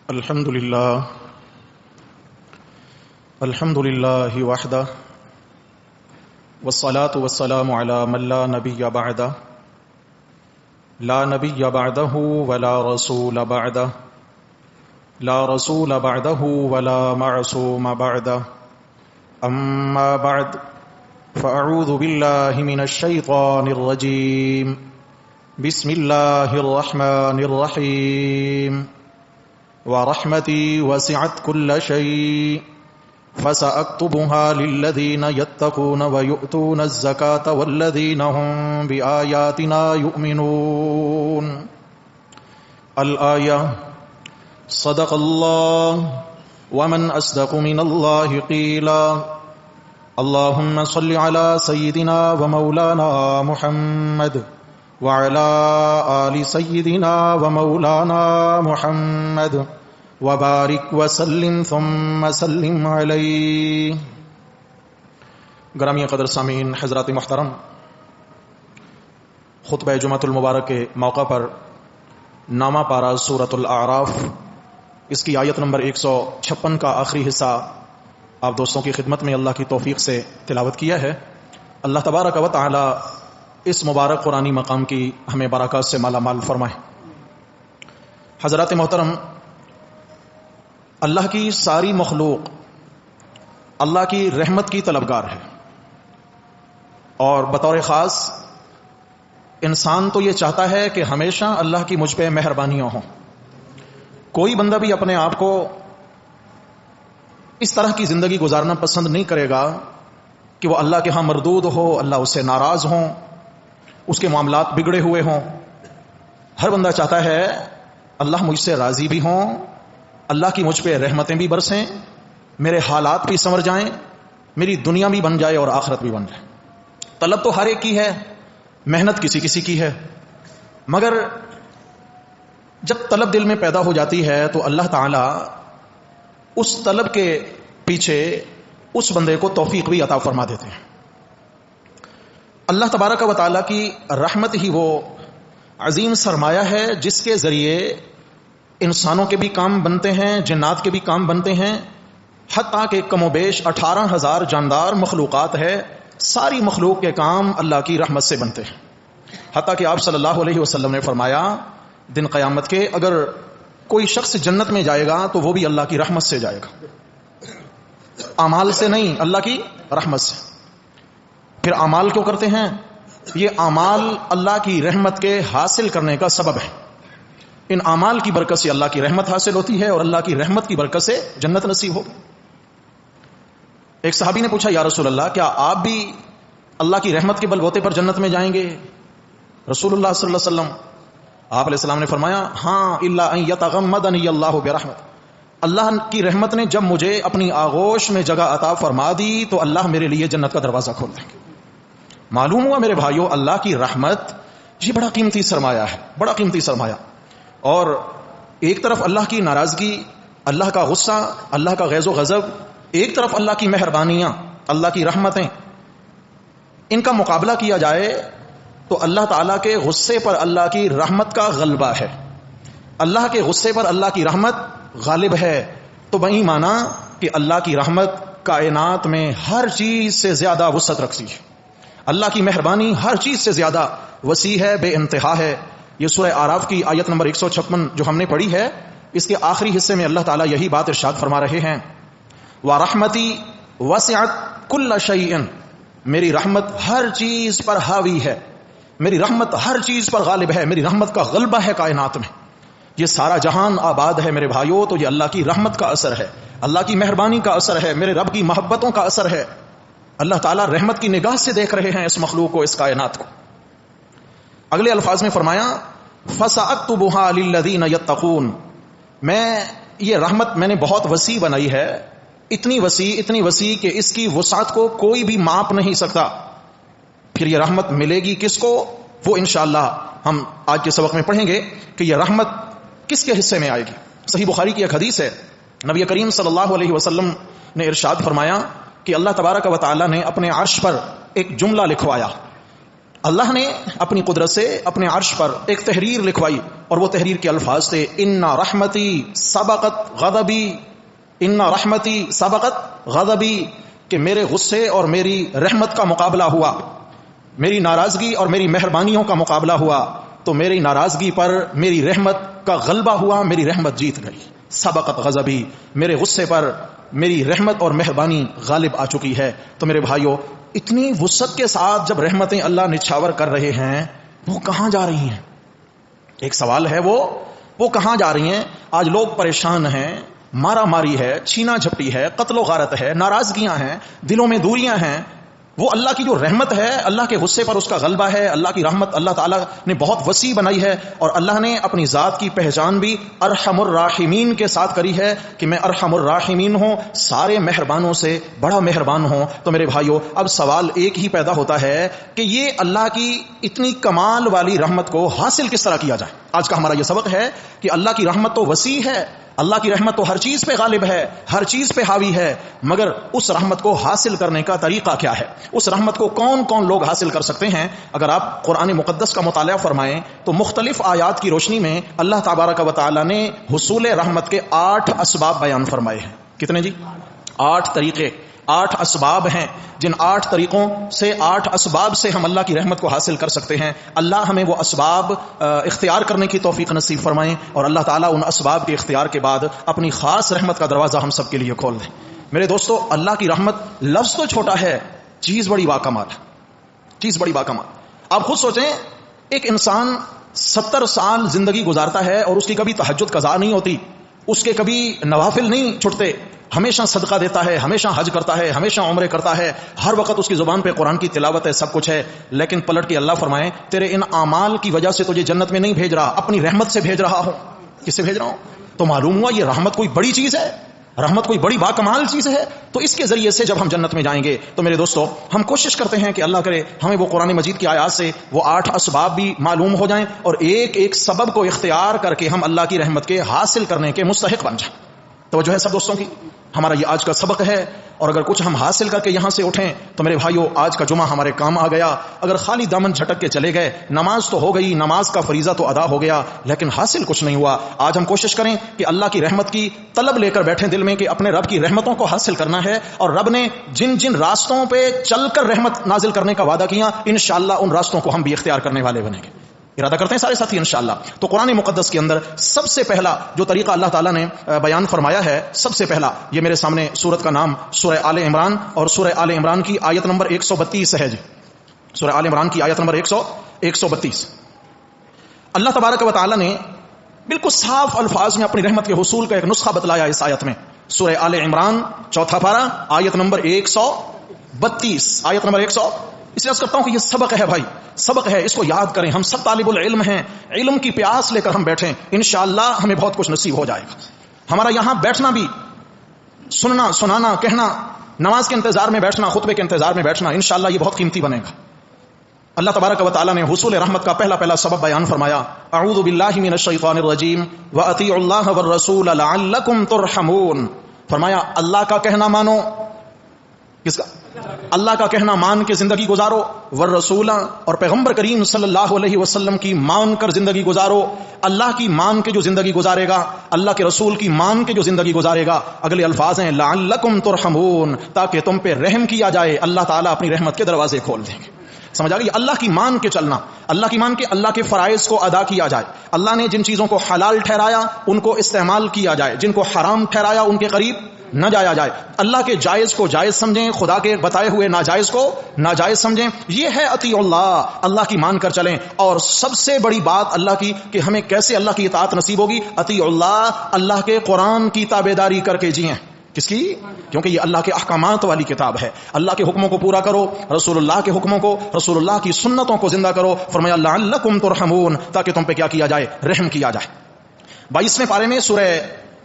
الحمد لله وحده والصلاة والسلام على من لا نبي بعده لا نبي بعده ولا رسول بعده لا رسول بعده ولا معصوم بعده أما بعد فأعوذ بالله من الشيطان الرجيم بسم الله الرحمن الرحيم ورحمتي وسعت كل شيء فسأكتبها للذين يتقون ويؤتون الزكاة والذين هم بآياتنا يؤمنون الآية صدق الله ومن أصدق من الله قيلا اللهم صل على سيدنا ومولانا محمد وعلى آل سيدنا ومولانا محمد وبارك وسلم ثم سلم علیہ۔ گرامی قدر سامعین، حضرات محترم، خطبہ جمعۃ المبارک کے موقع پر نامہ پارہ سورۃ الاعراف، اس کی آیت نمبر 156 کا آخری حصہ آپ دوستوں کی خدمت میں اللہ کی توفیق سے تلاوت کیا ہے۔ اللہ تبارک و تعالی اس مبارک قرآنی مقام کی ہمیں برکات سے مالا مال فرمائے۔ حضرات محترم، اللہ کی ساری مخلوق اللہ کی رحمت کی طلبگار ہے، اور بطور خاص انسان تو یہ چاہتا ہے کہ ہمیشہ اللہ کی مجھ پہ مہربانیاں ہوں۔ کوئی بندہ بھی اپنے آپ کو اس طرح کی زندگی گزارنا پسند نہیں کرے گا کہ وہ اللہ کے ہاں مردود ہو، اللہ اس سے ناراض ہوں، اس کے معاملات بگڑے ہوئے ہوں۔ ہر بندہ چاہتا ہے اللہ مجھ سے راضی بھی ہوں، اللہ کی مجھ پہ رحمتیں بھی برسیں، میرے حالات بھی سنور جائیں، میری دنیا بھی بن جائے اور آخرت بھی بن جائے۔ طلب تو ہر ایک کی ہے، محنت کسی کسی کی ہے، مگر جب طلب دل میں پیدا ہو جاتی ہے تو اللہ تعالی اس طلب کے پیچھے اس بندے کو توفیق بھی عطا فرما دیتے ہیں۔ اللہ تبارک و تعالی کی رحمت ہی وہ عظیم سرمایہ ہے جس کے ذریعے انسانوں کے بھی کام بنتے ہیں، جنات کے بھی کام بنتے ہیں، حتیٰ کہ کم و بیش 18,000 جاندار مخلوقات ہے، ساری مخلوق کے کام اللہ کی رحمت سے بنتے ہیں۔ حتیٰ کہ آپ صلی اللہ علیہ وسلم نے فرمایا دن قیامت کے اگر کوئی شخص جنت میں جائے گا تو وہ بھی اللہ کی رحمت سے جائے گا، اعمال سے نہیں، اللہ کی رحمت سے۔ پھر اعمال کیوں کرتے ہیں؟ یہ اعمال اللہ کی رحمت کے حاصل کرنے کا سبب ہے۔ ان اعمال کی برکت سے اللہ کی رحمت حاصل ہوتی ہے، اور اللہ کی رحمت کی برکت سے جنت نصیب ہوگی۔ ایک صحابی نے پوچھا یا رسول اللہ، کیا آپ بھی اللہ کی رحمت کے بل بوتے پر جنت میں جائیں گے؟ رسول اللہ صلی اللہ علیہ وسلم آپ علیہ السلام نے فرمایا ہاں، الا ان یتغمدنی اللہ برحمت، اللہ کی رحمت نے جب مجھے اپنی آغوش میں جگہ عطا فرما دی تو اللہ میرے لیے جنت کا دروازہ کھول دیں گے۔ معلوم ہوا میرے بھائیوں، اللہ کی رحمت یہ بڑا قیمتی سرمایہ ہے، بڑا قیمتی سرمایہ۔ اور ایک طرف اللہ کی ناراضگی، اللہ کا غصہ، اللہ کا غیظ و غضب، ایک طرف اللہ کی مہربانیاں، اللہ کی رحمتیں، ان کا مقابلہ کیا جائے تو اللہ تعالیٰ کے غصے پر اللہ کی رحمت کا غلبہ ہے، اللہ کے غصے پر اللہ کی رحمت غالب ہے۔ تو وہی مانا کہ اللہ کی رحمت کائنات میں ہر چیز سے زیادہ وسعت رکھتی ہے، اللہ کی مہربانی ہر چیز سے زیادہ وسیع ہے، بے انتہا ہے۔ یہ سورہ اعراف کی آیت نمبر 156 جو ہم نے پڑھی ہے، اس کے آخری حصے میں اللہ تعالیٰ یہی بات ارشاد فرما رہے ہیں، وَرَحْمَتِي وَسِعَتْ كُلَّ شَيْءٍ، میری رحمت ہر چیز پر حاوی ہے، میری رحمت ہر چیز پر غالب ہے، میری رحمت کا غلبہ ہے کائنات میں۔ یہ سارا جہان آباد ہے میرے بھائیوں تو یہ اللہ کی رحمت کا اثر ہے، اللہ کی مہربانی کا اثر ہے، میرے رب کی محبتوں کا اثر ہے۔ اللہ تعالیٰ رحمت کی نگاہ سے دیکھ رہے ہیں اس مخلوق کو، اس کائنات کو۔ اگلے الفاظ میں فرمایا فَسَأَكْتُبُهَا لِلَّذِينَ يَتَّقُونَ، میں یہ رحمت میں نے بہت وسیع بنائی ہے، اتنی وسیع کہ اس کی وسعت کو کوئی بھی ماپ نہیں سکتا۔ پھر یہ رحمت ملے گی کس کو؟ وہ انشاءاللہ ہم آج کے سبق میں پڑھیں گے کہ یہ رحمت کس کے حصے میں آئے گی۔ صحیح بخاری کی ایک حدیث ہے، نبی کریم صلی اللہ علیہ وسلم نے ارشاد فرمایا کہ اللہ تبارک و تعالی نے اپنے عرش پر ایک جملہ لکھوایا، اللہ نے اپنی قدرت سے اپنے عرش پر ایک تحریر لکھوائی اور وہ تحریر کے الفاظ تھے ان رحمتی سبقت غضبی، ان رحمتی سبقت غضبی، کہ میرے غصے اور میری رحمت کا مقابلہ ہوا، میری ناراضگی اور میری مہربانیوں کا مقابلہ ہوا، تو میری ناراضگی پر میری رحمت کا غلبہ ہوا، میری رحمت جیت گئی۔ سبقت غضبی، میرے غصے پر میری رحمت اور مہربانی غالب آ چکی ہے۔ تو میرے بھائیو، اتنی وسعت کے ساتھ جب رحمتیں اللہ نچھاور کر رہے ہیں، وہ کہاں جا رہی ہیں؟ ایک سوال ہے، وہ کہاں جا رہی ہیں؟ آج لوگ پریشان ہیں، مارا ماری ہے، چھینا جھپٹی ہے، قتل و غارت ہے، ناراضگیاں ہیں، دلوں میں دوریاں ہیں۔ وہ اللہ کی جو رحمت ہے، اللہ کے غصے پر اس کا غلبہ ہے۔ اللہ کی رحمت اللہ تعالیٰ نے بہت وسیع بنائی ہے، اور اللہ نے اپنی ذات کی پہچان بھی ارحم الراحمین کے ساتھ کری ہے کہ میں ارحم الراحمین ہوں، سارے مہربانوں سے بڑا مہربان ہوں۔ تو میرے بھائیو، اب سوال ایک ہی پیدا ہوتا ہے کہ یہ اللہ کی اتنی کمال والی رحمت کو حاصل کس طرح کیا جائے؟ آج کا ہمارا یہ سبق ہے کہ اللہ کی رحمت تو وسیع ہے، اللہ کی رحمت تو ہر چیز پہ غالب ہے، ہر چیز پہ حاوی ہے، مگر اس رحمت کو حاصل کرنے کا طریقہ کیا ہے؟ اس رحمت کو کون کون لوگ حاصل کر سکتے ہیں؟ اگر آپ قرآن مقدس کا مطالعہ فرمائیں تو مختلف آیات کی روشنی میں اللہ تبارک و تعالی نے حصول رحمت کے 8 اسباب بیان فرمائے ہیں۔ کتنے جی؟ 8 طریقے، 8 اسباب ہیں، جن 8 طریقوں سے، 8 اسباب سے ہم اللہ کی رحمت کو حاصل کر سکتے ہیں۔ اللہ ہمیں وہ اسباب اختیار کرنے کی توفیق نصیب فرمائیں، اور اللہ تعالیٰ ان اسباب کے اختیار کے بعد اپنی خاص رحمت کا دروازہ ہم سب کے لیے کھول دیں۔ میرے دوستو، اللہ کی رحمت لفظ تو چھوٹا ہے، چیز بڑی باکمال ہے، چیز بڑی باکمال۔ آپ خود سوچیں، ایک انسان 70 سال زندگی گزارتا ہے اور اس کی کبھی تہجد قضا نہیں ہوتی، اس کے کبھی نوافل نہیں چھٹتے، ہمیشہ صدقہ دیتا ہے، ہمیشہ حج کرتا ہے، ہمیشہ عمرے کرتا ہے، ہر وقت اس کی زبان پہ قرآن کی تلاوت ہے، سب کچھ ہے، لیکن پلٹ کے اللہ فرمائے تیرے ان اعمال کی وجہ سے تجھے جنت میں نہیں بھیج رہا، اپنی رحمت سے بھیج رہا ہوں۔ کس سے بھیج رہا ہوں؟ تو معلوم ہوا یہ رحمت کوئی بڑی چیز ہے، رحمت کوئی بڑی باکمال چیز ہے۔ تو اس کے ذریعے سے جب ہم جنت میں جائیں گے تو میرے دوستو، ہم کوشش کرتے ہیں کہ اللہ کرے ہمیں وہ قرآن مجید کی آیات سے وہ 8 اسباب بھی معلوم ہو جائیں، اور ایک ایک سبب کو اختیار کر کے ہم اللہ کی رحمت کے حاصل کرنے کے مستحق بن جائیں۔ توجہ ہے سب دوستوں کی؟ ہمارا یہ آج کا سبق ہے، اور اگر کچھ ہم حاصل کر کے یہاں سے اٹھیں تو میرے بھائیو، آج کا جمعہ ہمارے کام آ گیا۔ اگر خالی دامن جھٹک کے چلے گئے، نماز تو ہو گئی، نماز کا فریضہ تو ادا ہو گیا، لیکن حاصل کچھ نہیں ہوا۔ آج ہم کوشش کریں کہ اللہ کی رحمت کی طلب لے کر بیٹھیں دل میں کہ اپنے رب کی رحمتوں کو حاصل کرنا ہے، اور رب نے جن جن راستوں پہ چل کر رحمت نازل کرنے کا وعدہ کیا، انشاءاللہ ان راستوں کو ہم بھی اختیار کرنے والے بنیں گے۔ ارادہ کرتے ہیں سارے ساتھی انشاءاللہ۔ تو قرآن مقدس کے اندر سب سے پہلا جو طریقہ اللہ تعالیٰ نے بیان فرمایا ہے، سب سے پہلا، یہ میرے سامنے سورت کا نام سورہ آل عمران، اور سورہ آل عمران کی آیت نمبر 132 ہے جی۔ سورہ آل عمران کی آیت نمبر 132۔ اللہ تبارک و تعالیٰ نے بالکل صاف الفاظ میں اپنی رحمت کے حصول کا ایک نسخہ بتلایا اس آیت میں۔ سورہ آل عمران 4 پارہ آیت نمبر 132، آیت نمبر 100۔ اس لیے عرض کرتا ہوں کہ یہ سبق ہے بھائی، سبق ہے، اس کو یاد کریں۔ ہم سب طالب العلم ہیں، علم کی پیاس لے کر ہم بیٹھیں، انشاءاللہ ہمیں بہت کچھ نصیب ہو جائے گا۔ ہمارا یہاں بیٹھنا بھی، سننا، سنانا، کہنا، نماز کے انتظار میں بیٹھنا، خطبے کے انتظار میں بیٹھنا، انشاءاللہ یہ بہت قیمتی بنے گا۔ اللہ تبارک و تعالیٰ نے حصول رحمت کا پہلا سبب بیان فرمایا، اعوذ باللہ من الشیطان الرجیم واطیعوا اللہ والرسول لعلکم ترحمون۔ فرمایا اللہ کا کہنا مانو، کس کا؟ اللہ کا کہنا مان کے زندگی گزارو، والرسول، اور پیغمبر کریم صلی اللہ علیہ وسلم کی مان کر زندگی گزارو۔ اللہ کی مان کے جو زندگی گزارے گا، اللہ کے رسول کی مان کے جو زندگی گزارے گا، اگلے الفاظ ہیں لعلکم ترحمون، تاکہ تم پہ رحم کیا جائے، اللہ تعالیٰ اپنی رحمت کے دروازے کھول دیں گے۔ سمجھ آ گئی؟ اللہ کی مان کے چلنا، اللہ کی مان کے، اللہ کے فرائض کو ادا کیا جائے، اللہ نے جن چیزوں کو حلال ٹھہرایا ان کو استعمال کیا جائے، جن کو حرام ٹھہرایا ان کے قریب نہ جایا جائے، اللہ کے جائز کو جائز سمجھیں، خدا کے بتائے ہوئے ناجائز کو ناجائز سمجھیں۔ یہ ہے اطیع اللہ، اللہ کی مان کر چلیں۔ اور سب سے بڑی بات اللہ کی کہ ہمیں کیسے اللہ کی اطاعت نصیب ہوگی، اطیع اللہ، اللہ کے قرآن کی تابعداری کر کے جئیں۔ کس کی؟ کیونکہ یہ اللہ کے احکامات والی کتاب ہے۔ اللہ کے حکموں کو پورا کرو، رسول اللہ کے حکموں کو، رسول اللہ کی سنتوں کو زندہ کرو۔ فرمایا لعلکم ترحمون، تاکہ تم پہ کیا کیا جائے؟ رحم کیا جائے۔ 22ویں پارے میں سورہ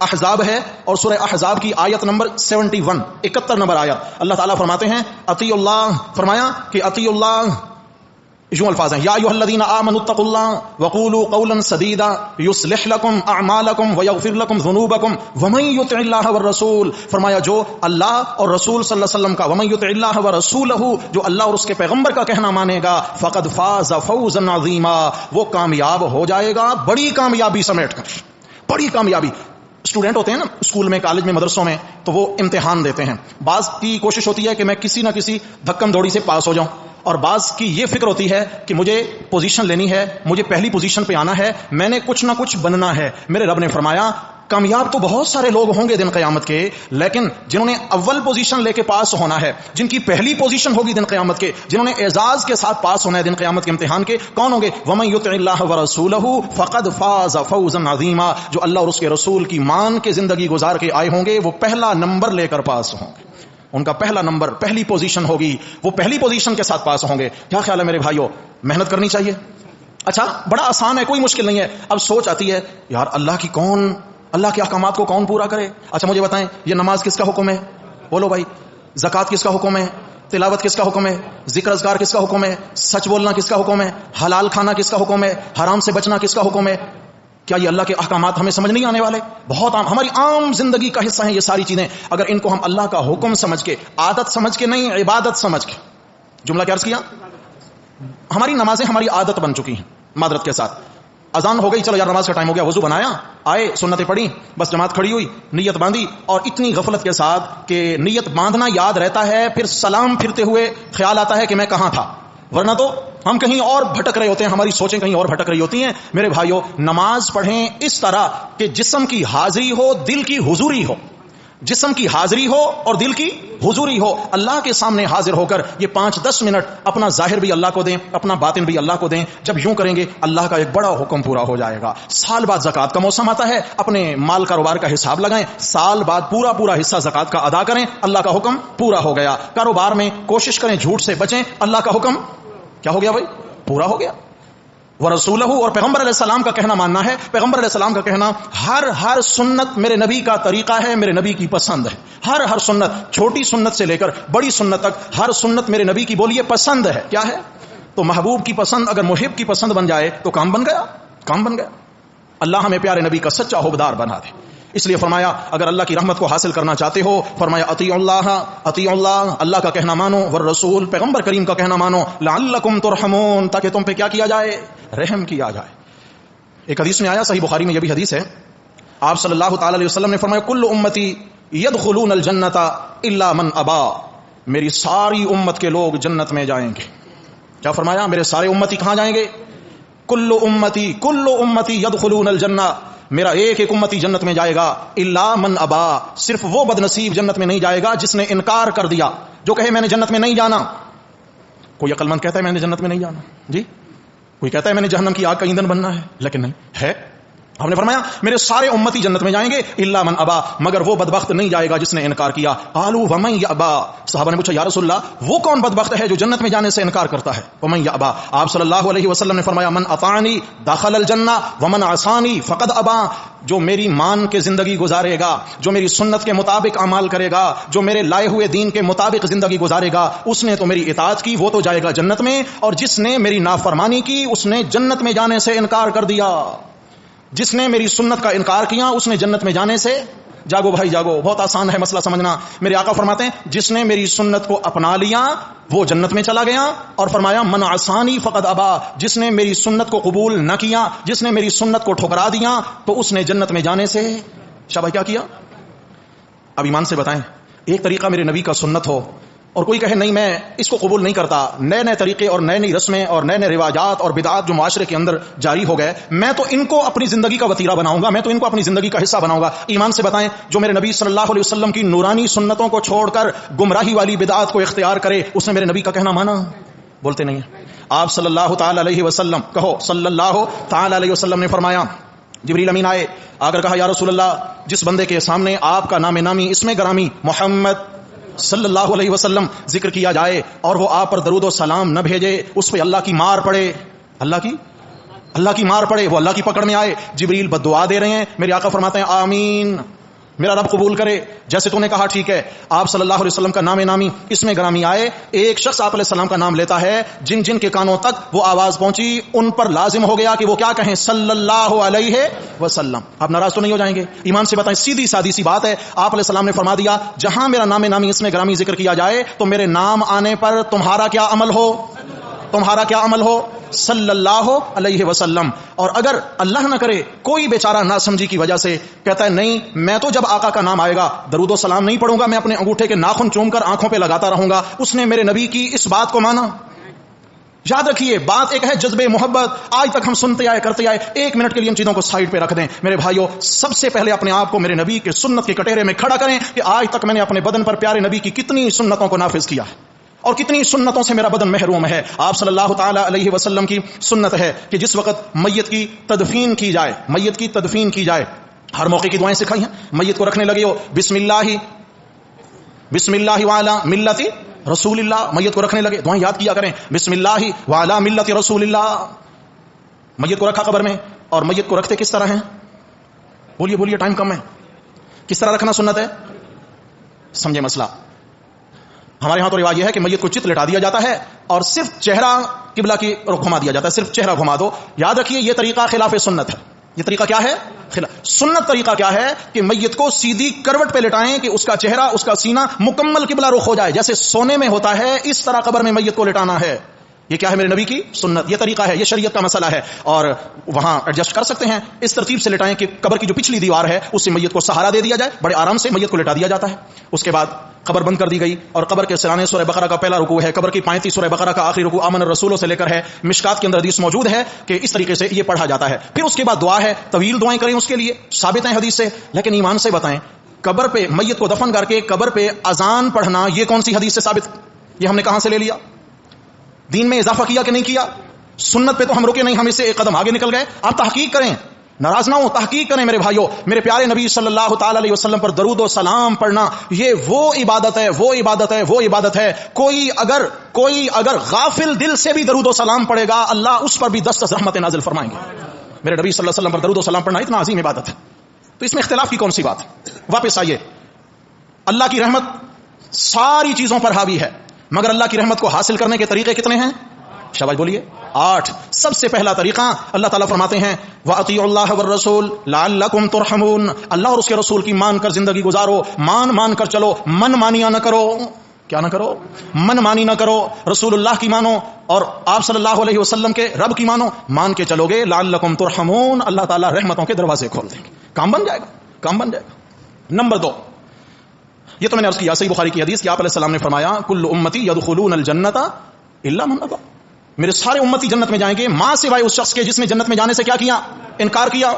احزاب ہے، اور سورہ احزاب کی آیت نمبر 71 نمبر آیت، اللہ تعالیٰ فرماتے ہیں اطیع اللہ، فرمایا کہ اطیع اللہ یوں الفاظ ہیں، یا ایھا الذین آمنوا اتقوا اللہ وقولوا قولا سدیدا یصلح لکم اعمالکم ویغفر لکم ذنوبکم ومن یطع اللہ والرسول، فرمایا جو اللہ اور رسول صلی اللہ علیہ وسلم کا، ومن یطع اللہ ورسولہ، جو اللہ اور اس کے پیغمبر کا کہنا مانے گا، فقد فاز فوزا عظیما، وہ کامیاب ہو جائے گا بڑی کامیابی سمیٹ کر، بڑی کامیابی۔ اسٹوڈنٹ ہوتے ہیں نا اسکول میں، کالج میں، مدرسوں میں، تو وہ امتحان دیتے ہیں، بعض کی کوشش ہوتی ہے کہ میں کسی نہ کسی دھکم دوڑی سے پاس ہو جاؤں، اور بعض کی یہ فکر ہوتی ہے کہ مجھے پوزیشن لینی ہے، مجھے پہلی پوزیشن پہ آنا ہے، میں نے کچھ نہ کچھ بننا ہے۔ میرے رب نے فرمایا کامیاب تو بہت سارے لوگ ہوں گے دن قیامت کے، لیکن جنہوں نے اول پوزیشن لے کے پاس ہونا ہے، جن کی پہلی پوزیشن ہوگی دن قیامت کے، جنہوں نے اعزاز کے ساتھ پاس ہونا ہے دن قیامت کے امتحان کے، کون ہوں گے؟ وَمَن يُطِعِ اللَّهَ وَرَسُولَهُ فَقَدْ فَازَ فَوْزًا عَظِيمًا، جو اللہ اور اس کے رسول کی مان کے زندگی گزار کے آئے ہوں گے، وہ پہلا نمبر لے کر پاس ہوں گے، ان کا پہلا نمبر، پہلی پوزیشن ہوگی، وہ پہلی پوزیشن کے ساتھ پاس ہوں گے۔ کیا خیال ہے میرے بھائیو؟ محنت کرنی چاہیے؟ اچھا بڑا آسان ہے، کوئی مشکل نہیں ہے۔ اب سوچ آتی ہے یار اللہ کے احکامات کو کون پورا کرے؟ اچھا مجھے بتائیں، یہ نماز کس کا حکم ہے؟ بولو بھائی۔ زکوٰۃ کس کا حکم ہے؟ تلاوت کس کا حکم ہے؟ ذکر اذکار کس کا حکم ہے؟ سچ بولنا کس کا حکم ہے؟ حلال کھانا کس کا حکم ہے؟ حرام سے بچنا کس کا حکم ہے؟ کیا یہ اللہ کے احکامات ہمیں سمجھ نہیں آنے والے؟ بہت عام، ہماری عام زندگی کا حصہ ہیں یہ ساری چیزیں۔ اگر ان کو ہم اللہ کا حکم سمجھ کے، عادت سمجھ کے نہیں، عبادت سمجھ کے، جملہ کیا عرض کیا؟ ہماری نمازیں ہماری عادت بن چکی ہیں، معذرت کے ساتھ۔ اذان ہو گئی، چلو یار نماز کا ٹائم ہو گیا، وضو بنایا، آئے، سنتیں پڑھی، بس جماعت کھڑی ہوئی، نیت باندھی، اور اتنی غفلت کے ساتھ کہ نیت باندھنا یاد رہتا ہے، پھر سلام پھرتے ہوئے خیال آتا ہے کہ میں کہاں تھا، ورنہ تو ہم کہیں اور بھٹک رہے ہوتے ہیں، ہماری سوچیں کہیں اور بھٹک رہی ہوتی ہیں۔ میرے بھائیو، نماز پڑھیں اس طرح کہ جسم کی حاضری ہو، دل کی حضوری ہو، جسم کی حاضری ہو اور دل کی حضوری ہو، اللہ کے سامنے حاضر ہو کر یہ 5-10 منٹ اپنا ظاہر بھی اللہ کو دیں، اپنا باطن بھی اللہ کو دیں۔ جب یوں کریں گے اللہ کا ایک بڑا حکم پورا ہو جائے گا۔ سال بعد زکوٰۃ کا موسم آتا ہے، اپنے مال کاروبار کا حساب لگائیں، سال بعد پورا حصہ زکوٰۃ کا ادا کریں، اللہ کا حکم پورا ہو گیا۔ کاروبار میں کوشش کریں جھوٹ سے بچیں، اللہ کا حکم کیا ہو گیا بھائی؟ پورا ہو گیا۔ ورسولہ، اور پیغمبر علیہ السلام کا کہنا ماننا ہے۔ پیغمبر علیہ السلام کا کہنا، ہر سنت میرے نبی کا طریقہ ہے، میرے نبی کی پسند ہے۔ ہر سنت، چھوٹی سنت سے لے کر بڑی سنت تک، ہر سنت میرے نبی کی بولیے پسند ہے۔ کیا ہے؟ تو محبوب کی پسند اگر محب کی پسند بن جائے تو کام بن گیا، کام بن گیا۔ اللہ ہمیں پیارے نبی کا سچا حوبدار بنا دے۔ اس لیے فرمایا اگر اللہ کی رحمت کو حاصل کرنا چاہتے ہو، فرمایا اطیعوا اللہ، اللہ کا کہنا مانو، والرسول، پیغمبر کریم کا کہنا مانو، لعلکم ترحمون، تاکہ تم پہ کیا کیا جائے؟ رحم کیا جائے۔ ایک حدیث میں آیا، صحیح بخاری میں یہ بھی حدیث ہے، آپ صلی اللہ تعالی علیہ وسلم نے فرمایا کل امتی یدخلون الجنت الا من ابا، میری ساری امت کے لوگ جنت میں جائیں گے۔ کیا فرمایا؟ میرے سارے امتی کہاں جائیں گے؟ کل امتی یدخلون الجنہ، میرا ایک امتی جنت میں جائے گا، الا من ابا، صرف وہ بد نصیب جنت میں نہیں جائے گا جس نے انکار کر دیا، جو کہے میں نے جنت میں نہیں جانا۔ کوئی عقل مند کہتا ہے میں نے جنت میں نہیں جانا؟ جی کوئی کہتا ہے میں نے جہنم کی آگ کا ایندھن بننا ہے؟ لیکن نہیں ہے۔ ہم نے فرمایا میرے سارے امتی جنت میں جائیں گے الا من ابا، مگر وہ بدبخت نہیں جائے گا جس نے انکار کیا۔ قالوا ومن یابا، صحابہ نے پوچھا یا رسول اللہ وہ کون بدبخت ہے جو جنت میں جانے سے انکار کرتا ہے؟ ومن یابا، آپ صلی اللہ علیہ وسلم نے فرمایا من اطاعنی دخل الجنہ ومن عصانی فقد ابا، جو میری مان کے زندگی گزارے گا، جو میری سنت کے مطابق اعمال کرے گا، جو میرے لائے ہوئے دین کے مطابق زندگی گزارے گا، اس نے تو میری اطاعت کی، وہ تو جائے گا جنت میں، اور جس نے میری نافرمانی کی اس نے جنت میں جانے سے انکار کر دیا۔ جس نے میری سنت کا انکار کیا اس نے جنت میں جانے سے، جاگو بھائی جاگو، بہت آسان ہے مسئلہ سمجھنا۔ میرے آقا فرماتے ہیں جس نے میری سنت کو اپنا لیا وہ جنت میں چلا گیا، اور فرمایا من عصانی فقد ابا، جس نے میری سنت کو قبول نہ کیا، جس نے میری سنت کو ٹھکرا دیا تو اس نے جنت میں جانے سے، شاباش کیا کیا؟ اب ایمان سے بتائیں، ایک طریقہ میرے نبی کا سنت ہو اور کوئی کہے نہیں میں اس کو قبول نہیں کرتا، نئے طریقے اور نئی رسمیں اور نئے رواجات اور بدعات جو معاشرے کے اندر جاری ہو گئے، میں تو ان کو اپنی زندگی کا وتیرہ بناؤں گا، میں تو ان کو اپنی زندگی کا حصہ بناؤں گا۔ ایمان سے بتائیں جو میرے نبی صلی اللہ علیہ وسلم کی نورانی سنتوں کو چھوڑ کر گمراہی والی بدعات کو اختیار کرے، اس نے میرے نبی کا کہنا مانا؟ بولتے نہیں ہیں۔ آپ صلی اللہ تعالی علیہ وسلم، کہو صلی اللہ تعالی علیہ وسلم نے فرمایا، جبریل امین آئے، آ کر کہا یا رسول اللہ جس بندے کے سامنے آپ کا نام نامی اسم گرامی محمد صلی اللہ علیہ وسلم ذکر کیا جائے اور وہ آپ پر درود و سلام نہ بھیجے، اس پہ اللہ کی مار پڑے، اللہ کی مار پڑے، وہ اللہ کی پکڑ میں آئے۔ جبریل بد دعا دے رہے ہیں، میرے آقا فرماتے ہیں آمین، میرا رب قبول کرے جیسے تو نے کہا ٹھیک ہے. آپ صلی اللہ علیہ وسلم کا نام نامی اس میں گرامی آئے. ایک شخص آپ علیہ السلام کا نام لیتا ہے, جن جن کے کانوں تک وہ آواز پہنچی ان پر لازم ہو گیا کہ وہ کیا کہیں, صلی اللہ علیہ وسلم. آپ ناراض تو نہیں ہو جائیں گے؟ ایمان سے بتائیں, سیدھی سادی سی بات ہے. آپ علیہ السلام نے فرما دیا جہاں میرا نام نامی اس میں گرامی ذکر کیا جائے تو میرے نام آنے پر تمہارا کیا عمل ہو, تمہارا کیا عمل ہو, صلی اللہ علیہ وسلم. اور اگر اللہ نہ کرے کوئی بیچارہ نہ سمجھی کی وجہ سے کہتا ہے نہیں میں تو جب آقا کا نام آئے گا درود و سلام نہیں پڑھوں گا, میں اپنے انگوٹھے کے ناخن چوم کر آنکھوں پہ لگاتا رہوں گا, اس نے میرے نبی کی اس بات کو مانا. یاد رکھیے بات ایک ہے جذبے محبت, آج تک ہم سنتے آئے کرتے آئے, ایک منٹ کے لیے ان چیزوں کو سائڈ پہ رکھ دیں. میرے بھائیوں, سب سے پہلے اپنے آپ کو میرے نبی کے سنت کے کٹہرے میں کھڑا کریں کہ آج تک میں نے اپنے بدن پر پیارے نبی کی کتنی سنتوں کو نافذ کیا ہے اور کتنی سنتوں سے میرا بدن محروم ہے. آپ صلی اللہ تعالی علیہ وسلم کی سنت ہے کہ جس وقت میت کی تدفین کی جائے, میت کی تدفین کی جائے, ہر موقع کی دعائیں سکھائی ہیں. میت کو رکھنے لگے ہو بسم اللہ وعلی ملت رسول اللہ, میت کو رکھنے لگے دعائیں یاد کیا کریں, بسم اللہ وعلی ملت رسول اللہ. میت کو رکھا قبر میں, اور میت کو رکھتے کس طرح ہیں؟ بولیے ٹائم کم ہے. کس طرح رکھنا سنت ہے؟ سمجھے مسئلہ. ہمارے ہاں تو رواج یہ ہے کہ میت کو چت لٹا دیا جاتا ہے اور صرف چہرہ قبلہ کی رخ گھما دیا جاتا ہے, صرف چہرہ گھما دو. یاد رکھیے یہ طریقہ خلاف سنت ہے. یہ طریقہ کیا ہے؟ سنت طریقہ کیا ہے کہ میت کو سیدھی کروٹ پہ لٹائیں کہ اس کا چہرہ اس کا سینہ مکمل قبلہ رخ ہو جائے, جیسے سونے میں ہوتا ہے اس طرح قبر میں میت کو لٹانا ہے. یہ کیا ہے؟ میرے نبی کی سنت, یہ طریقہ ہے, یہ شریعت کا مسئلہ ہے. اور وہاں ایڈجسٹ کر سکتے ہیں, اس ترتیب سے لٹائیں کہ قبر کی جو پچھلی دیوار ہے اس سے میت کو سہارا دے دیا جائے, بڑے آرام سے میت کو لٹا دیا جاتا ہے. اس کے بعد قبر بند کر دی گئی اور قبر کے سرانے سورہ بقرہ کا پہلا رکوع ہے, قبر کی 35 سورہ بقرہ کا آخری رکوع آمن الرسول سے لے کر ہے. مشکات کے اندر حدیث موجود ہے کہ اس طریقے سے یہ پڑھا جاتا ہے. پھر اس کے بعد دعا ہے, طویل دعائیں کریں اس کے لیے, ثابت ہیں حدیث سے. لیکن ایمان سے بتائیں, قبر پہ میت کو دفن کر کے قبر پہ اذان پڑھنا یہ کون سی حدیث سے ثابت؟ یہ ہم نے کہاں سے لے لیا؟ دین میں اضافہ کیا کہ نہیں کیا؟ سنت پہ تو ہم رکے نہیں, ہم اس سے ایک قدم آگے نکل گئے. آپ تحقیق کریں, ناراض نہ ہو, تحقیق کریں میرے بھائیوں. میرے پیارے نبی صلی اللہ تعالی علیہ وسلم پر درود و سلام پڑھنا یہ وہ عبادت ہے, وہ عبادت ہے, وہ عبادت ہے. کوئی اگر غافل دل سے بھی درود و سلام پڑھے گا اللہ اس پر بھی 10 رحمت نازل فرمائیں گے. میرے نبی صلی اللہ علیہ وسلم پر درود و سلام پڑھنا اتنا عظیم عبادت ہے, تو اس میں اختلاف کی کون سی بات؟ واپس آئیے, اللہ کی رحمت ساری چیزوں پر حاوی ہے, مگر اللہ کی رحمت کو حاصل کرنے کے طریقے کتنے ہیں؟ شاباش بولیے, 8. سب سے پہلا طریقہ اللہ تعالیٰ فرماتے ہیں وَأَطِيعُوا اللَّهَ وَالرَّسُولَ لَعَلَّكُمْ تُرْحَمُونَ. اللہ اور اس کے رسول کی مان کر زندگی گزارو, مان کر چلو, من مانیاں نہ کرو. کیا نہ کرو؟ من مانی نہ کرو. رسول اللہ کی مانو اور آپ صلی اللہ علیہ وسلم کے رب کی مانو, مان کے چلو گے لعلکم ترحمون, اللہ تعالیٰ رحمتوں کے دروازے کھول دیں گے, کام بن جائے گا. نمبر 2, یہ تو میں نے عرض کیا صحیح بخاری کی حدیث کہ آپ علیہ السلام نے فرمایا کل امتی یدخلون الجنت الا من ابا, میرے سارے امتی جنت میں جائیں گے ماں سوائے اس شخص کے جس نے جنت میں جانے سے کیا کیا؟ انکار کیا.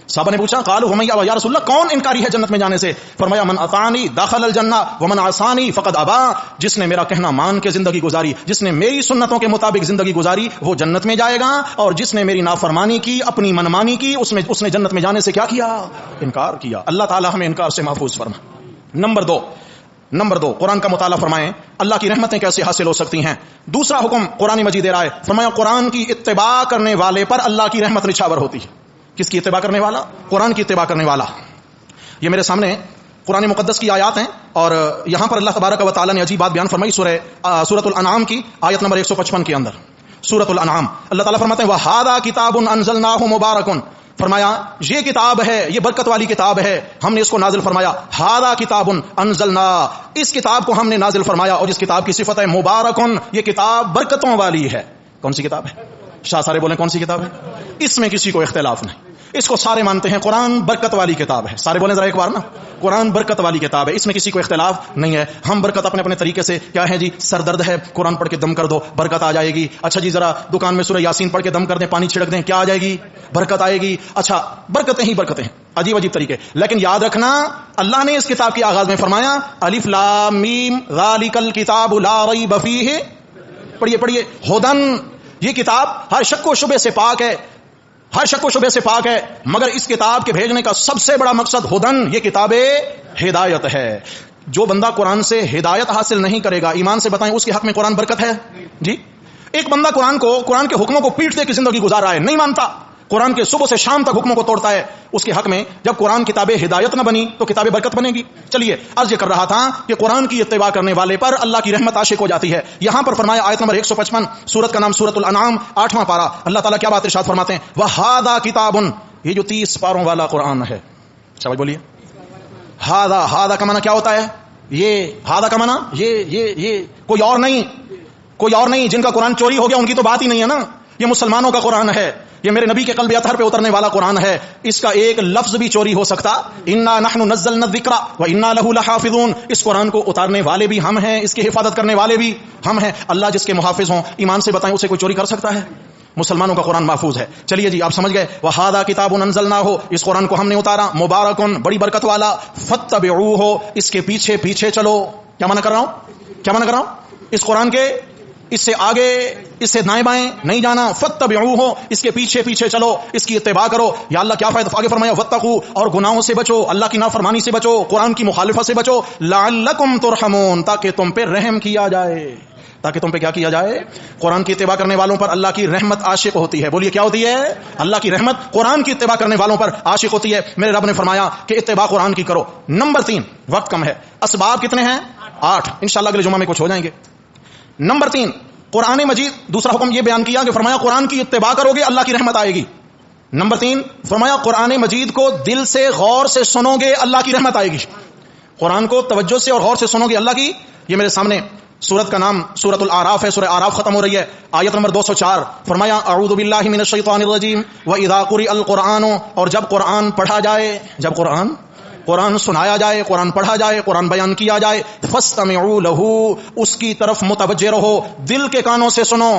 صحابہ نے پوچھا قالوا ہم یا رسول اللہ کون انکاری ہے جنت میں جانے سے؟ فرمایا من اطاعنی دخل الجنہ ومن عصانی فقد ابا, جس نے میرا کہنا مان کے زندگی گزاری, جس نے میری سنتوں کے مطابق زندگی گزاری وہ جنت میں جائے گا, اور جس نے میری نافرمانی کی, اپنی منمانی کی, اس نے جنت میں جانے سے کیا کیا؟ انکار کیا. اللہ تعالی ہمیں انکار سے محفوظ فرما. نمبر 2 قرآن کا مطالعہ فرمائیں, اللہ کی رحمتیں کیسے حاصل ہو سکتی ہیں. دوسرا حکم قرآن مجید دے رہا ہے, فرمایا قرآن کی اتباع کرنے والے پر اللہ کی رحمت نچھاور ہوتی ہے. کس کی اتباع کرنے والا؟ قرآن کی اتباع کرنے والا. یہ میرے سامنے قرآن مقدس کی آیات ہیں, اور یہاں پر اللہ تبارک و تعالی نے عجیب بات بیان فرمائی سورۃ الانعام کی آیت نمبر 155 کے اندر. سورۃ الانعام اللہ تعالیٰ فرماتے ہیں وَهَذَا كِتَابٌ أَنزَلْنَاهُ مُبَارَكٌ, فرمایا یہ کتاب ہے, یہ برکت والی کتاب ہے, ہم نے اس کو نازل فرمایا. ہاذا کتاب انزلنا, اس کتاب کو ہم نے نازل فرمایا, اور جس کتاب کی صفت ہے مبارکن, یہ کتاب برکتوں والی ہے. کون سی کتاب ہے؟ شاہ سارے بولیں کون سی کتاب ہے؟ اس میں کسی کو اختلاف نہیں, اس کو سارے مانتے ہیں قرآن برکت والی کتاب ہے. سارے بولیں ذرا ایک بار نا, قرآن برکت والی کتاب ہے, اس میں کسی کو اختلاف نہیں ہے. ہم برکت اپنے اپنے طریقے سے, کیا ہے جی, سر درد ہے قرآن پڑھ کے دم کر دو برکت آ جائے گی. اچھا جی ذرا دکان میں سورہ یاسین پڑھ کے دم کر دیں, پانی چھڑک دیں, کیا آ جائے گی؟ برکت آئے گی. اچھا برکتیں ہی برکتیں, عجیب طریقے. لیکن یاد رکھنا اللہ نے اس کتاب کے آغاز میں فرمایا الف لام میم ذالک الکتاب لا ریب فیہ, پڑھیے ہدن, یہ کتاب ہر شک و شبے سے پاک ہے, ہر شک و شبے سے پاک ہے, مگر اس کتاب کے بھیجنے کا سب سے بڑا مقصد ہدن, یہ کتاب ہدایت ہے. جو بندہ قرآن سے ہدایت حاصل نہیں کرے گا, ایمان سے بتائیں اس کے حق میں قرآن برکت ہے؟ جی, ایک بندہ قرآن کے حکموں کو پیٹتے کی زندگی گزار رہا ہے, نہیں مانتا, قرآن کے صبح سے شام تک حکموں کو توڑتا ہے، اس کے حق میں جب قرآن کتاب ہدایت نہ بنی تو کتاب برکت بنے گی؟ چلیے عرض یہ کر رہا تھا کہ قرآن کی اتباع کرنے والے پر اللہ کی رحمت عاشق ہو جاتی ہے. یہاں پر فرمایا آیت نمبر 155، سورت کا نام سورت الانعام 8واں پارہ، اللہ تعالیٰ کیا بات ارشاد فرماتے ہیں؟ وَهَذَا كِتَابٌ، یہ جو 30 پاروں والا قرآن ہے. اچھا بولیے، ہاذا کا معنی کیا ہوتا ہے؟ یہ ہاذا کا معنی یہ کوئی اور نہیں جن کا قرآن چوری ہو گیا ان کی تو بات ہی نہیں ہے نا. یہ مسلمانوں کا قرآن ہے، یہ میرے نبی کے قلب اطہر پہ اترنے والا قرآن ہے. اس کا ایک لفظ بھی چوری ہو سکتا. انا نحن نزلنا الذکر وانا له لحافظون، اس قرآن کو اتارنے والے بھی ہم ہیں، اس کی حفاظت کرنے والے بھی ہم ہیں. اللہ جس کے محافظ ہوں، ایمان سے بتائیں اسے کوئی چوری کر سکتا ہے؟ مسلمانوں کا قرآن محفوظ ہے. چلیے جی آپ سمجھ گئے. وَهَذَا كِتَابٌ أَنزَلْنَاهُ، اس قرآن کو ہم نے اتارا. مبارکن، بڑی برکت والا. فَاتَّبِعُوهُ، اس کے پیچھے چلو. کیا معنی کر رہا ہوں؟ اس قرآن کے اس سے آگے اس سے دائیں بائیں نہیں جانا. فَاتَّبِعُوهُ، اس کے پیچھے چلو، اس کی اتباع کرو. یا اللہ کیا فائدہ؟ آگے فرمایا وَاتَّقُوا، اور گناہوں سے بچو، اللہ کی نافرمانی سے بچو، قرآن کی مخالفت سے بچو. لَعَلَّكُمْ تُرْحَمُونَ، تاکہ تم پہ رحم کیا جائے. تاکہ تم پہ کیا کیا جائے؟ قرآن کی اتباع کرنے والوں پر اللہ کی رحمت عاشق ہوتی ہے. بولیے کیا ہوتی ہے؟ اللہ کی رحمت قرآن کی اتباع کرنے والوں پر عاشق ہوتی ہے. میرے رب نے فرمایا کہ اتباع قرآن کی کرو. نمبر 3، وقت کم ہے، اسباب کتنے ہیں؟ 8. انشاءاللہ اگلے جمعہ میں کچھ ہو جائیں گے. نمبر 3، قرآن مجید. دوسرا حکم یہ بیان کیا کہ فرمایا قرآن کی اتباع کرو گے اللہ کی رحمت آئے گی. نمبر 3 فرمایا قرآن مجید کو دل سے غور سے سنو گے اللہ کی رحمت آئے گی. قرآن کو توجہ سے اور غور سے سنو گے اللہ کی. یہ میرے سامنے سورت کا نام سورت الاعراف ہے. سورہ اعراف ختم ہو رہی ہے، آیت نمبر 204. فرمایا اعوذ باللہ من الشیطان الرجیم واذا قرئ القرآن، اور جب قرآن پڑھا جائے، جب قرآن سنایا جائے، قرآن پڑھا جائے، قرآن بیان کیا جائے، فاستمعوا له، اس کی طرف متوجہ رہو، دل کے کانوں سے سنو.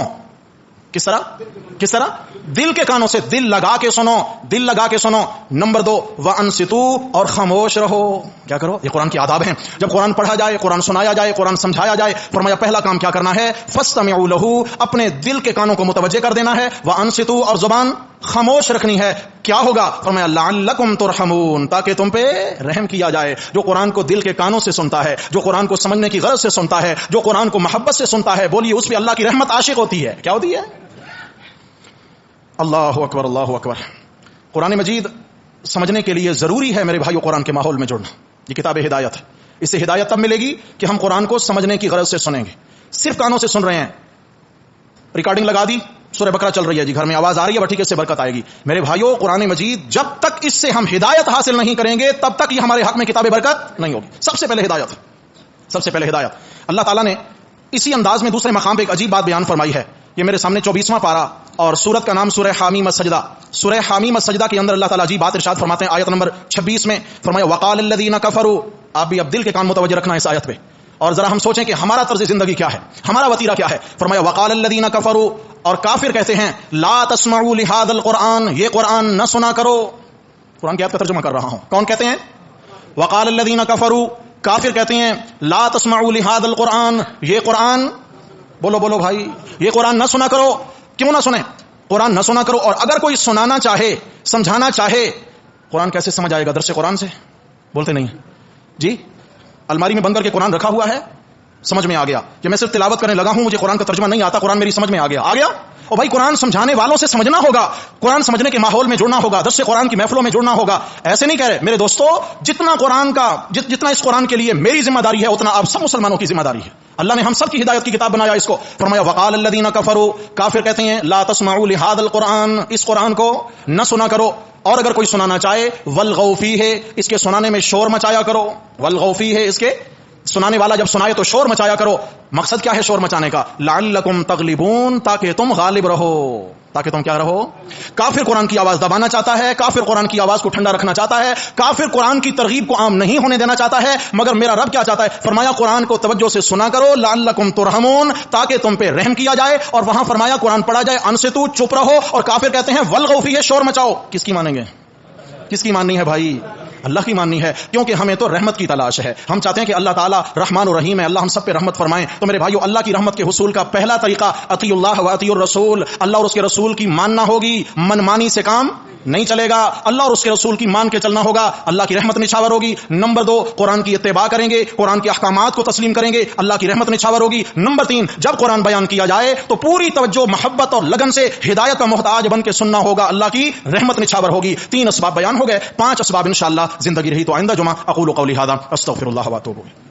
کس طرح؟ دل کے کانوں سے، دل لگا کے سنو. نمبر 2 وانصتوا، اور خاموش رہو. کیا کرو؟ یہ قرآن کے آداب ہیں. جب قرآن پڑھا جائے، قرآن سنایا جائے، قرآن سمجھایا جائے، فرمایا پہلا کام کیا کرنا ہے؟ فاستمعوا له، اپنے دل کے کانوں کو متوجہ کر دینا ہے. وانصتوا، اور زبان خاموش رکھنی ہے. کیا ہوگا؟ فرمایا لعلکم ترحمون، تاکہ تم پہ رحم کیا جائے. جو قرآن کو دل کے کانوں سے سنتا ہے، جو قرآن کو سمجھنے کی غرض سے سنتا ہے، جو قرآن کو محبت سے سنتا ہے، بولیے اس پہ اللہ کی رحمت عاشق ہوتی ہے. کیا ہوتی ہے؟ اللہ اکبر، اللہ اکبر. قرآن مجید سمجھنے کے لیے ضروری ہے میرے بھائیو قرآن کے ماحول میں جڑنا. یہ کتاب ہدایت ہے. اس سے ہدایت تب ملے گی کہ ہم قرآن کو سمجھنے کی غرض سے سنیں گے. صرف کانوں سے سن رہے ہیں، ریکارڈنگ لگا دی، سورہ بقرہ چل رہی ہے جی، گھر میں آواز آ رہی ہے، ٹھیک ہے، اس سے برکت آئے گی. میرے بھائیو قرآن مجید جب تک اس سے ہم ہدایت حاصل نہیں کریں گے تب تک یہ ہمارے حق میں کتاب برکت نہیں ہوگی. سب سے پہلے ہدایت. اللہ تعالیٰ نے اسی انداز میں دوسرے مقام پہ ایک عجیب بات بیان فرمائی ہے. یہ میرے سامنے 24واں پارہ اور سورت کا نام سورہ حامیم السجدہ. سورہ حامیم السجدہ کے اندر اللہ تعالیٰ عجیب بات ارشاد فرماتے ہیں. آیت نمبر 26 میں فرمایا وقال الذین کفروا. آپ بھی اب دل کے کان متوجہ رکھنا اس آیت پہ، اور ذرا ہم سوچیں کہ ہمارا طرز زندگی کیا ہے، ہمارا وتیرہ کیا ہے. فرمایا وقال الذین کفروا، اور کافر کہتے ہیں لا تسمعوا لهذا القرآن، یہ قرآن نہ سنا کرو. قرآن کی آیت کا ترجمہ کر رہا ہوں. کون کہتے ہیں؟ وقال الذین کفروا، کافر کہتے ہیں لا تسمعوا لهذا القرآن، یہ قرآن، بولو بھائی، یہ قرآن نہ سنا کرو. کیوں نہ سنیں؟ قرآن نہ سنا کرو. اور اگر کوئی سنانا چاہے، سمجھانا چاہے، قرآن کیسے سمجھ آئے گا؟ درس قرآن سے. بولتے نہیں جی. الماری میں بند کر کے قرآن رکھا ہوا ہے، سمجھ میں آ گیا کہ میں صرف تلاوت کرنے لگا ہوں، مجھے قرآن کا ترجمہ نہیں آتا، قرآن میری سمجھ میں آ گیا. اور بھائی قرآن سمجھانے والوں سے سمجھنا ہوگا، قرآن سمجھنے کے ماحول میں جڑنا ہوگا، درس قرآن کی محفلوں میں جڑنا ہوگا. ایسے نہیں کہہ رہے میرے دوستو، جتنا اس قرآن کے لیے میری ذمہ داری ہے اتنا آپ سب مسلمانوں کی ذمہ داری ہے. اللہ نے ہم سب کی ہدایت کی کتاب بنایا اس کو. فرمایا وقال الذین کفروا، کافر کہتے ہیں لا تسمعوا لهذا القرآن، اس قرآن کو نہ سنا کرو. اور اگر کوئی سنانا چاہے والغوا فیہ، اس کے سنانے میں شور مچایا کرو. والغوا فیہ، اس کے سنانے والا جب سنائے تو شور مچایا کرو. مقصد کیا ہے شور مچانے کا؟ لعلکم تغلبون، تاکہ تم غالب رہو. تاکہ تم کیا رہو؟ کافر قرآن کی آواز دبانا چاہتا ہے، کافر قرآن کی آواز کو ٹھنڈا رکھنا چاہتا ہے، کافر قرآن کی ترغیب کو عام نہیں ہونے دینا چاہتا ہے. مگر میرا رب کیا چاہتا ہے؟ فرمایا قرآن کو توجہ سے سنا کرو، لعلکم ترحمون، تاکہ تم پہ رحم کیا جائے. اور وہاں فرمایا قرآن پڑھا جائے انصتو، چپ رہو. اور کافر کہتے ہیں والغوا فیہ، شور مچاؤ. کس کی مانیں گے؟ کس کی ماننی ہے بھائی؟ اللہ کی ماننی ہے، کیونکہ ہمیں تو رحمت کی تلاش ہے. ہم چاہتے ہیں کہ اللہ تعالیٰ رحمان و رحیم ہے، اللہ ہم سب پہ رحمت فرمائیں. تو میرے بھائیو، اللہ کی رحمت کے حصول کا پہلا طریقہ اطیع اللہ و اطیع الرسول، اللہ اور اس کے رسول کی ماننا ہوگی. من مانی سے کام نہیں چلے گا، اللہ اور اس کے رسول کی مان کے چلنا ہوگا، اللہ کی رحمت نچھاور ہوگی. نمبر 2، قرآن کی اتباع کریں گے، قرآن کے احکامات کو تسلیم کریں گے، اللہ کی رحمت نچھاور ہوگی. نمبر 3، جب قرآن بیان کیا جائے تو پوری توجہ، محبت اور لگن سے ہدایت کا محتاج بن کے سننا ہوگا، اللہ کی رحمت نچھاور ہوگی. 3 اسباب بیان ہو گئے، 5 اسباب انشاءاللہ زندگی رہی تو آئندہ جمعہ. اقول قولی ھذا استغفر اللہ واتوب الیہ.